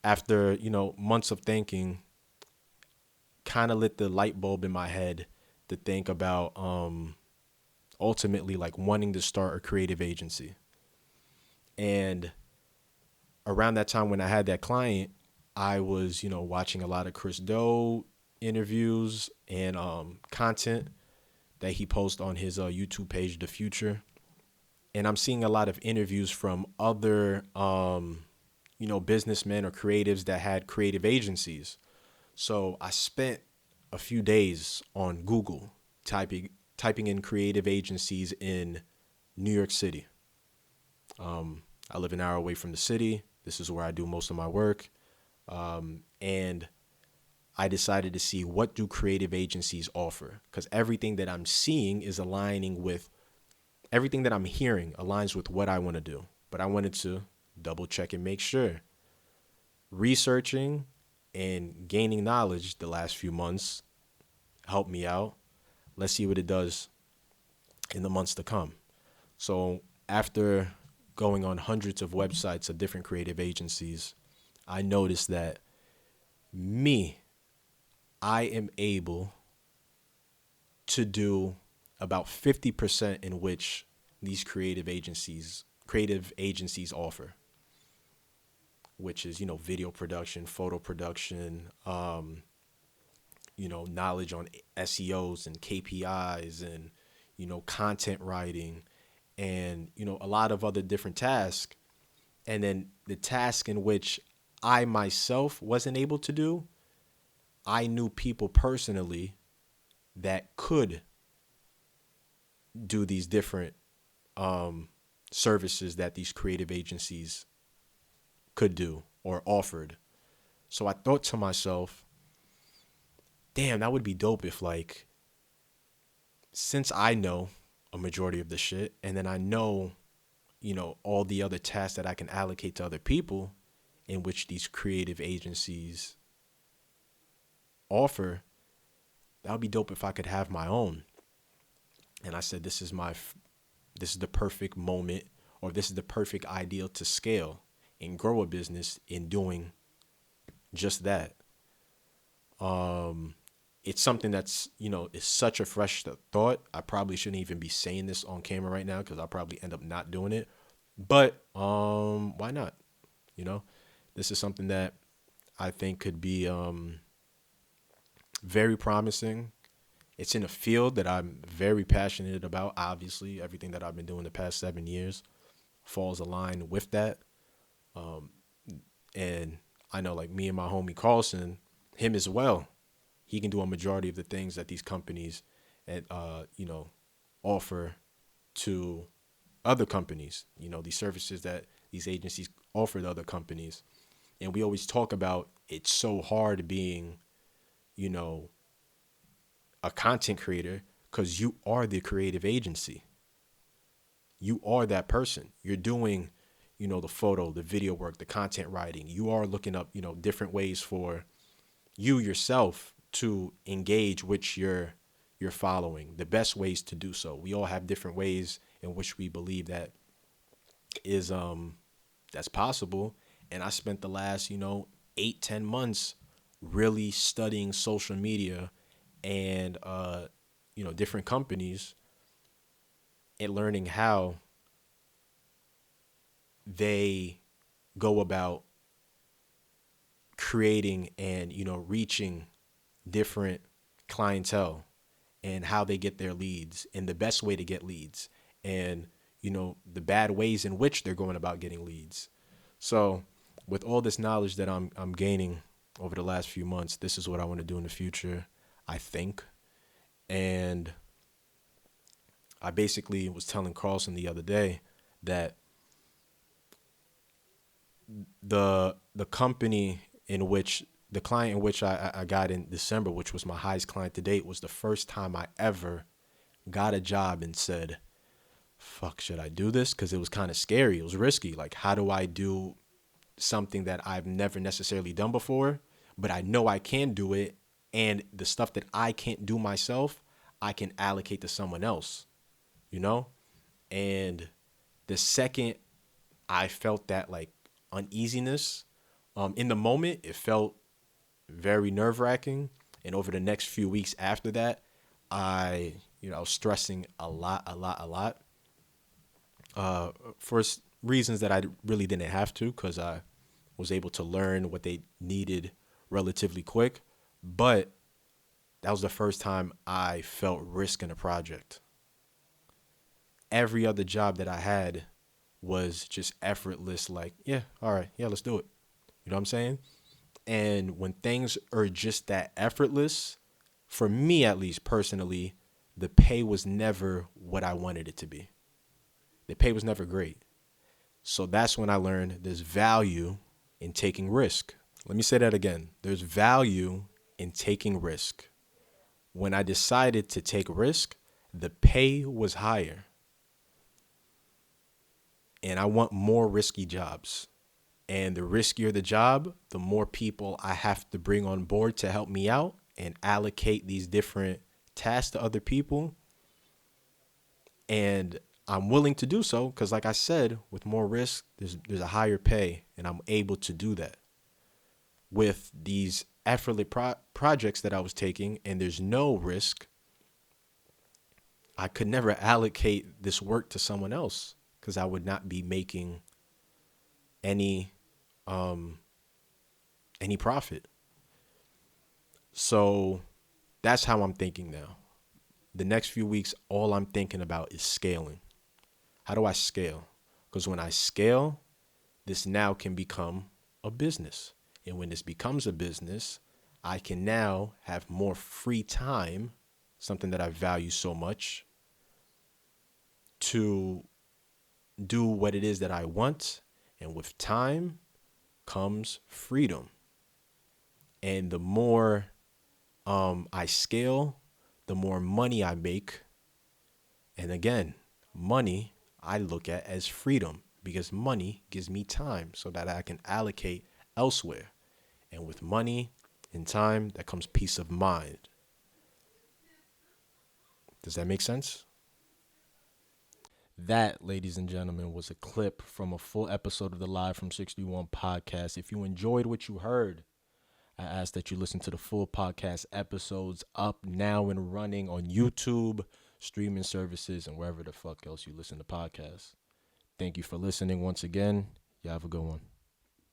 after, months of thinking, kind of lit the light bulb in my head to think about ultimately like wanting to start a creative agency. And around that time when I had that client, I was, watching a lot of Chris Do interviews and content that he posts on his YouTube page, The Future. And I'm seeing a lot of interviews from other, businessmen or creatives that had creative agencies. So I spent a few days on Google typing in creative agencies in New York City. I live an hour away from the city. This is where I do most of my work. And I decided to see what do creative agencies offer, because everything that I'm seeing is aligning with everything that I'm hearing aligns with what I want to do. But I wanted to double check and make sure. Researching and gaining knowledge the last few months helped me out. Let's see what it does in the months to come. So after going on hundreds of websites of different creative agencies, I noticed that I am able to do about 50% in which these creative agencies offer, which is, video production, photo production, knowledge on SEOs and KPIs and, content writing and, a lot of other different tasks. And then the task in which I myself wasn't able to do, I knew people personally that could do these different services that these creative agencies could do or offered. So I thought to myself, damn, that would be dope if, like, since I know a majority of the shit and then I know, all the other tasks that I can allocate to other people in which these creative agencies offer, that would be dope if I could have my own. And I said, this is the perfect moment, or this is the perfect ideal to scale and grow a business in doing just that. It's something that's, is such a fresh thought. I probably shouldn't even be saying this on camera right now because I'll probably end up not doing it. But why not? You know, this is something that I think could be very promising. It's in a field that I'm very passionate about. Obviously, everything that I've been doing the past 7 years falls aligned with that. Um, and I know, like, me and my homie Carlson, him as well, he can do a majority of the things that these companies and offer to other companies. These services that these agencies offer to other companies. And we always talk about it's so hard being, you know, a content creator because you are the creative agency. You are that person. You're doing, the photo, the video work, the content writing. You are looking up, different ways for you yourself to engage with your following, the best ways to do so. We all have different ways in which we believe that is that's possible. And I spent the last, 8-10 months really studying social media and different companies and learning how they go about creating and reaching different clientele and how they get their leads and the best way to get leads and the bad ways in which they're going about getting leads. So with all this knowledge that I'm gaining over the last few months, this is what I want to do in the future, I think. And I basically was telling Carlson the other day that the company in which the client in which I got in December, which was my highest client to date, was the first time I ever got a job and said, fuck, should I do this? Because it was kind of scary. It was risky. Like, how do I do something that I've never necessarily done before, but I know I can do it, and the stuff that I can't do myself, I can allocate to someone else, And the second I felt that, like, uneasiness In the moment, it felt very nerve wracking. And over the next few weeks after that, I was stressing a lot, for reasons that I really didn't have to, because I was able to learn what they needed relatively quick. But that was the first time I felt risk in a project. Every other job that I had was just effortless, like, yeah, all right, yeah, let's do it. You know what I'm saying? And when things are just that effortless, for me at least personally, the pay was never what I wanted it to be. The pay was never great. So that's when I learned there's value in taking risk. Let me say that again. There's value in taking risk. When I decided to take risk, the pay was higher. And I want more risky jobs. And the riskier the job, the more people I have to bring on board to help me out and allocate these different tasks to other people. And I'm willing to do so because, like I said, with more risk, there's a higher pay, and I'm able to do that. With these effortless projects that I was taking, and there's no risk, I could never allocate this work to someone else because I would not be making any any profit. So that's how I'm thinking now. The next few weeks, all I'm thinking about is scaling. How do I scale? Because when I scale, this now can become a business. And when this becomes a business, I can now have more free time, something that I value so much, to do what it is that I want. And with time comes freedom. And the more I scale, the more money I make. And again, money I look at as freedom because money gives me time so that I can allocate elsewhere. And with money and time, that comes peace of mind. Does that make sense? That, ladies and gentlemen, was a clip from a full episode of the Live from 61 podcast. If you enjoyed what you heard, I ask that you listen to the full podcast episodes up now and running on YouTube, streaming services, and wherever the fuck else you listen to podcasts. Thank you for listening once again. You have a good one.